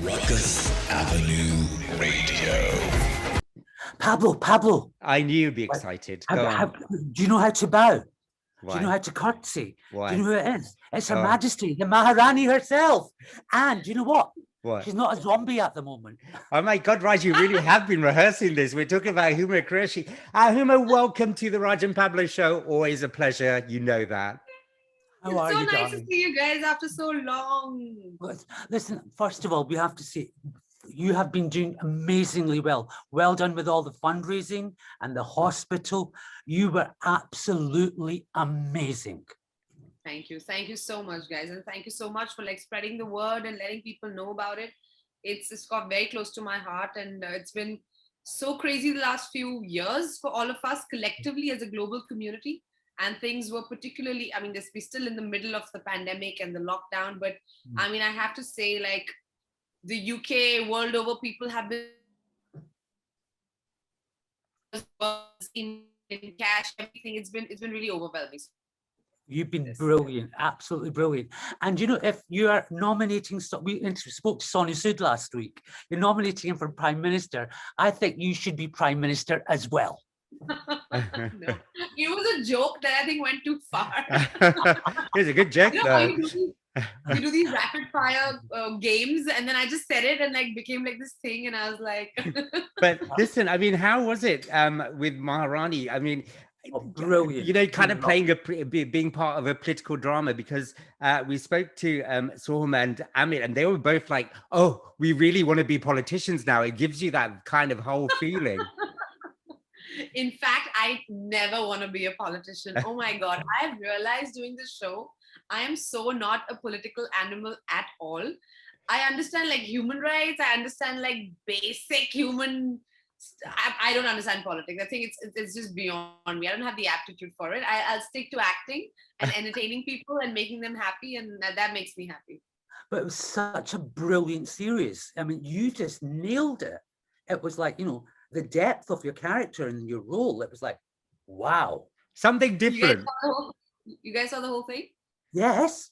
Ruckus Avenue Radio. Pablo. I knew you'd be excited. Go on. Do you know how to bow? Why? Do you know how to curtsy? Why? Do you know who it is? It's Her Go on. Majesty, the Maharani herself. And do you know what? What? She's not a zombie at the moment. Oh my God, Raj, you really have been rehearsing this. We're talking about HUMA Qureshi. HUMA, welcome to the Raj and Pablo show. Always a pleasure. You know that. How are It's so you, nice darling? to see you guys after so long. Listen, first of all, we have to say you have been doing amazingly well. Well done with all the fundraising and the hospital. You were absolutely amazing. Thank you so much, guys, and thank you so much for like spreading the word and letting people know about it. It's got very close to my heart, and it's been so crazy the last few years for all of us collectively as a global community. And things were particularly, I mean, we're still in the middle of the pandemic and the lockdown, but I mean, I have to say, like, the UK, world over, people have been in cash, everything. It's been really overwhelming. You've been brilliant, absolutely brilliant. And you know, if you are nominating, we spoke to Sonny Sood last week, you're nominating him for Prime Minister, I think you should be Prime Minister as well. No, it was a joke that I think went too far. It was a good joke, You know, though. you do these rapid fire games, and then I just said it and like became like this thing, and I was like, But listen, I mean, how was it with Maharani? I mean, brilliant. You know, kind of playing being part of a political drama, because we spoke to Soham and Amit, and they were both like, "Oh, we really want to be politicians now." It gives you that kind of whole feeling. in fact, I never want to be a politician. Oh my God, I've realized doing this show, I am so not a political animal at all. I understand like human rights. I understand like basic human. I don't understand politics. I think it's just beyond me. I don't have the aptitude for it. I'll stick to acting and entertaining people and making them happy, and that makes me happy. But it was such a brilliant series. I mean, you just nailed it. It was like, you know, the depth of your character and your role. It was like, wow. Something different. You guys saw the whole thing? Yes.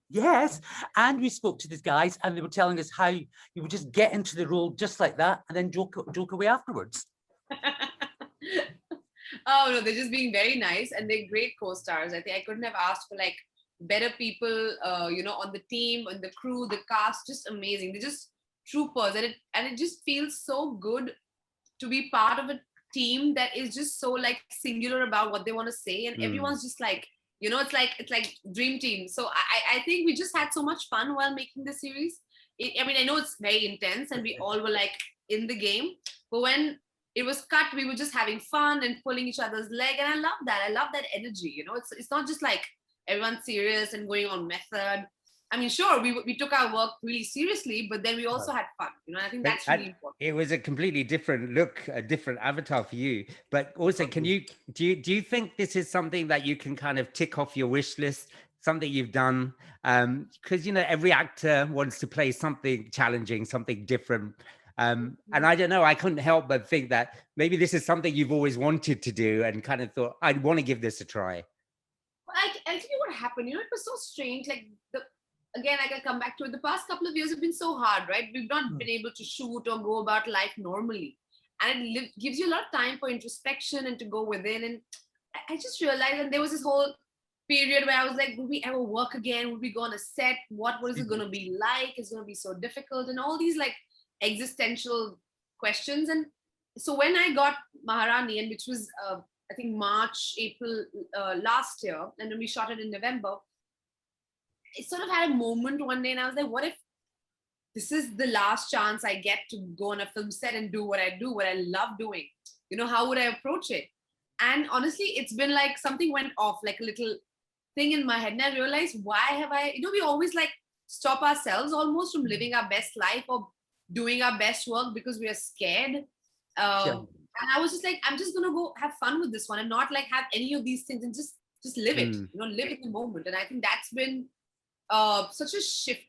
Yes. And we spoke to these guys and they were telling us how you would just get into the role just like that and then joke away afterwards. Oh no, they're just being very nice and they're great co-stars. I think I couldn't have asked for like better people, you know, on the team, on the crew, the cast, just amazing. They're just troopers, and it just feels so good to be part of a team that is just so like singular about what they want to say, and everyone's just like, you know, it's like dream team. So I think we just had so much fun while making the series. I mean, I know it's very intense and we all were like in the game, but when it was cut, we were just having fun and pulling each other's leg, and I love that. I love that energy. You know, it's not just like everyone's serious and going on method. I mean, sure, we took our work really seriously, but then we also had fun. You know, I think that's really important. It was a completely different look, a different avatar for you. But also, do you think this is something that you can kind of tick off your wish list? Something you've done? Because you know, every actor wants to play something challenging, something different. And I don't know, I couldn't help but think that maybe this is something you've always wanted to do, and kind of thought, I'd want to give this a try. I'll tell you what happened. You know, it was so strange. Like again, I can come back to it. The past couple of years have been so hard, right? We've not been able to shoot or go about life normally. And it gives you a lot of time for introspection and to go within. And I just realized, and there was this whole period where I was like, will we ever work again? Will we go on a set? What is it going to be like? It's going to be so difficult. And all these like existential questions. And so when I got Maharani, and which was, I think March, April last year, and then we shot it in November, it sort of had a moment one day, and I was like, what if this is the last chance I get to go on a film set and do what I do, what I love doing? You know, how would I approach it? And honestly, it's been like something went off, like a little thing in my head. And I realized, why have I, you know, we always like stop ourselves almost from living our best life or doing our best work because we are scared. And I was just like, I'm just going to go have fun with this one and not like have any of these things and just live it, you know, live in the moment. And I think that's been such a shift,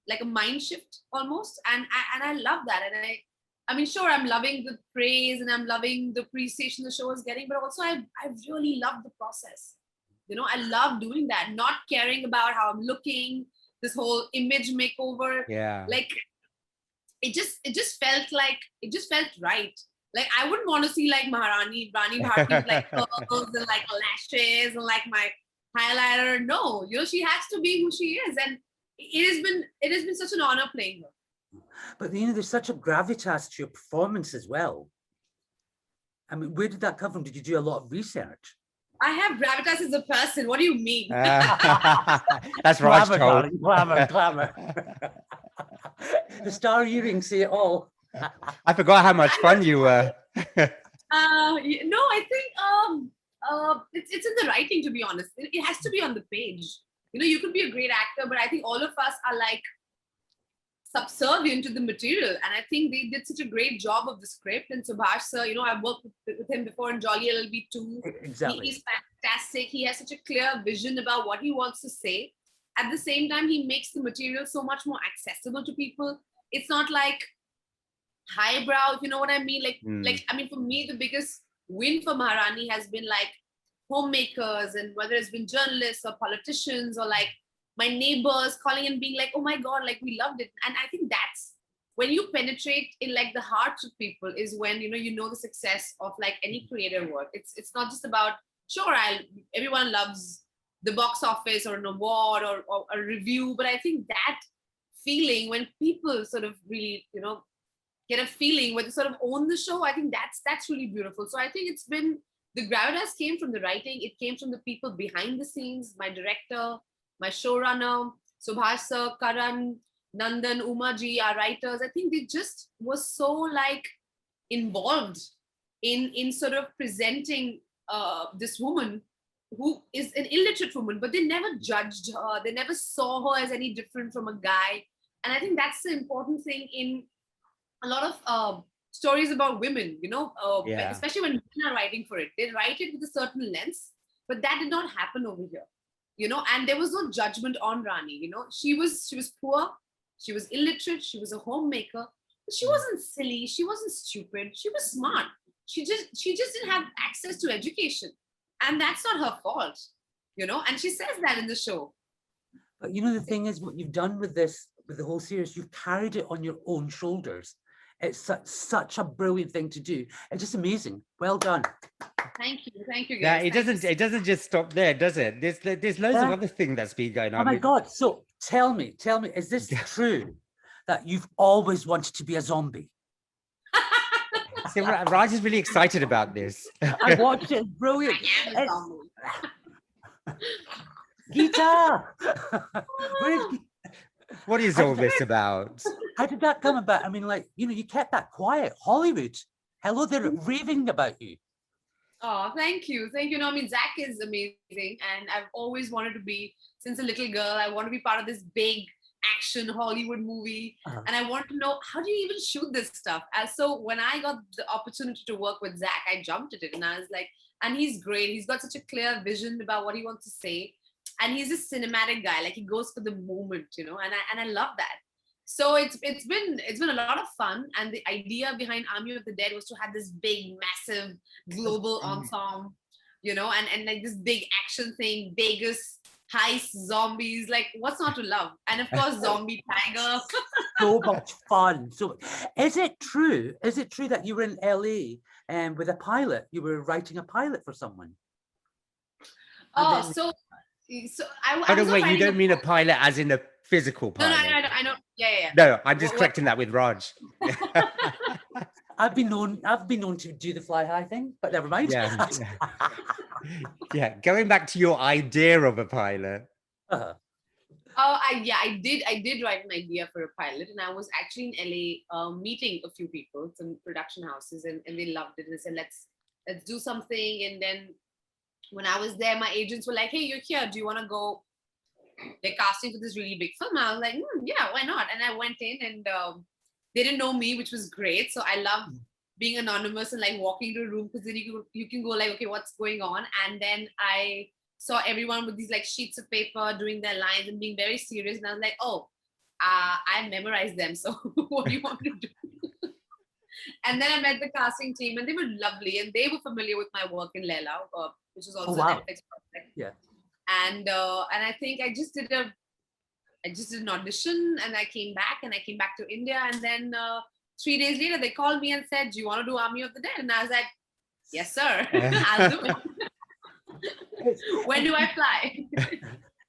like a mind shift almost, and I love that. And I mean, sure, I'm loving the praise and I'm loving the appreciation the show is getting, but also I really love the process. You know, I love doing that, not caring about how I'm looking, this whole image makeover. Yeah. Like it just felt right. Like I wouldn't want to see like Rani Bharti with like curls and like lashes and like my highlighter. No, you know, she has to be who she is, and it has been such an honor playing her. But you know, there's such a gravitas to your performance as well. I mean, where did that come from? Did you do a lot of research? I have gravitas as a person. What do you mean? That's Raj Glamour, told. darling, glamour, glamour. The star earrings say it all. I forgot how much fun you were. No, I think it's in the writing, to be honest. It has to be on the page. You know, you could be a great actor, but I think all of us are like subservient to the material, and I think they did such a great job of the script. And Subhash sir, you know, I've worked with him before in Jolly LLB 2. Exactly. He's fantastic. He has such a clear vision about what he wants to say. At the same time, he makes the material so much more accessible to people. It's not like highbrow, if you know what I mean. Like I mean, for me, the biggest win for Maharani has been like homemakers, and whether it's been journalists or politicians or like my neighbors calling and being like, oh my God, like we loved it. And I think that's when you penetrate in like the hearts of people, is when, you know the success of like any creative work. It's not just about, sure, everyone loves the box office or an award or a review, but I think that feeling when people sort of really, you know, get a feeling where they sort of own the show, I think that's really beautiful. So I think it's been, the gravitas came from the writing, it came from the people behind the scenes, my director, my showrunner, Subhash sir, Karan, Nandan, Umaji, our writers. I think they just were so like involved in sort of presenting this woman who is an illiterate woman, but they never judged her. They never saw her as any different from a guy. And I think that's the important thing in a lot of stories about women, you know, especially when women are writing for it. They write it with a certain lens, but that did not happen over here. You know, and there was no judgment on Rani. You know, she was poor, she was illiterate, she was a homemaker, but she wasn't silly, she wasn't stupid, she was smart. She just didn't have access to education, and that's not her fault, you know. And she says that in the show. But you know, the thing is, what you've done with this, with the whole series, you've carried it on your own shoulders. It's such a brilliant thing to do. It's just amazing. Well done. Thank you guys. Yeah, it doesn't just stop there, does it? There's loads of other things that's been going on. Oh my God! So tell me, is this true that you've always wanted to be a zombie? See, Raj is really excited about this. I watched it. It's brilliant. Geeta. What is all this about? How did that come about? I mean, like, you know, you kept that quiet. Hollywood, hello, they're raving about you. Oh, thank you. No, I mean, Zack is amazing, and I've always wanted to be, since a little girl, I want to be part of this big action Hollywood movie. And I want to know, how do you even shoot this stuff? And so when I got the opportunity to work with Zack, I jumped at it, and I was like, and he's great. He's got such a clear vision about what he wants to say. And he's a cinematic guy, like he goes for the moment, you know, and I love that. So it's been a lot of fun. And the idea behind Army of the Dead was to have this big, massive global ensemble, you know, and like this big action thing, Vegas, heist, zombies, like what's not to love? And of course, zombie tiger. So much fun. So is it true that you were in LA and with a pilot, you were writing a pilot for someone? Oh, so I don't wait, you don't mean a pilot as in a physical pilot? No, I know. Yeah. No, I'm just correcting that with Raj. I've been known to do the fly high thing, but never mind. Yeah. Going back to your idea of a pilot. I did write an idea for a pilot, and I was actually in LA meeting a few people, some production houses, and they loved it. And they said, let's do something. And then when I was there, my agents were like, hey, you're here, do you want to go? They're casting for this really big film. I was like, yeah, why not? And I went in, and they didn't know me, which was great. So I love being anonymous and like walking to a room, because then you can go like, okay, what's going on? And then I saw everyone with these like sheets of paper doing their lines and being very serious. And I was like, I memorized them. So what do you want me to do? And then I met the casting team, and they were lovely, and they were familiar with my work in Leila, which was also a Netflix project. Yeah. And I think I just did I just did an audition and I came back to India. And then 3 days later, they called me and said, do you want to do Army of the Dead? And I was like, yes, sir. I'll do it. When do I fly?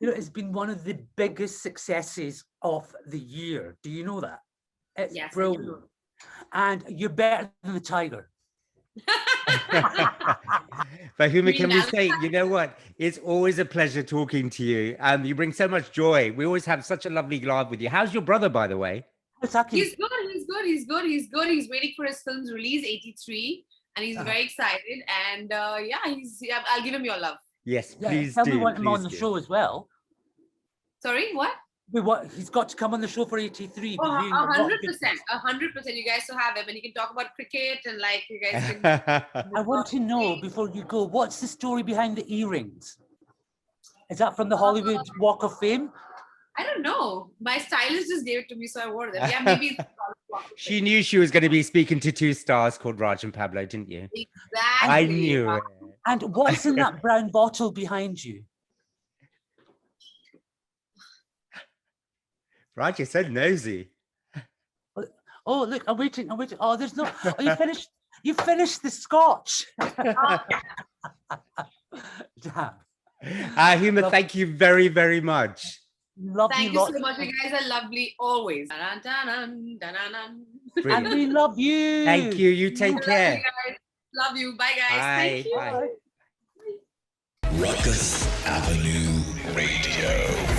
You know, it's been one of the biggest successes of the year. Do you know that? It's Yes, I brilliant. do. And you're better than the tiger. But Huma, can we say, you know what? It's always a pleasure talking to you. You bring so much joy. We always have such a lovely laugh with you. How's your brother, by the way? He's good. He's waiting for his film's release, 83. And he's very excited. And yeah, I'll give him your love. Yes, Yeah, please tell do. me want him on the please do. show as well. Sorry, what? He's got to come on the show for 83. Oh, Be doing a lot of good 100%. things. 100%. You guys still have him. And he can talk about cricket and like you guys can. I want to know before you go, what's the story behind the earrings? Is that from the Hollywood Walk of Fame? I don't know. My stylist just gave it to me, so I wore them. Yeah, maybe it's She knew she was going to be speaking to two stars called Raj and Pablo, didn't you? exactly. I knew it. And what's in that brown bottle behind you? Raj, you're so nosy. Oh, look, I'm waiting. Oh, there's no, oh, you finished the scotch. Damn. Huma, thank you very, very much. Love Thank you lots. so much. You guys are lovely always. Dun-dun-dun, dun-dun-dun. And we love you. Thank you. You take Love care. you guys. Love you. Bye, guys. Bye. Thank you. Bye. Ruckus Avenue Radio.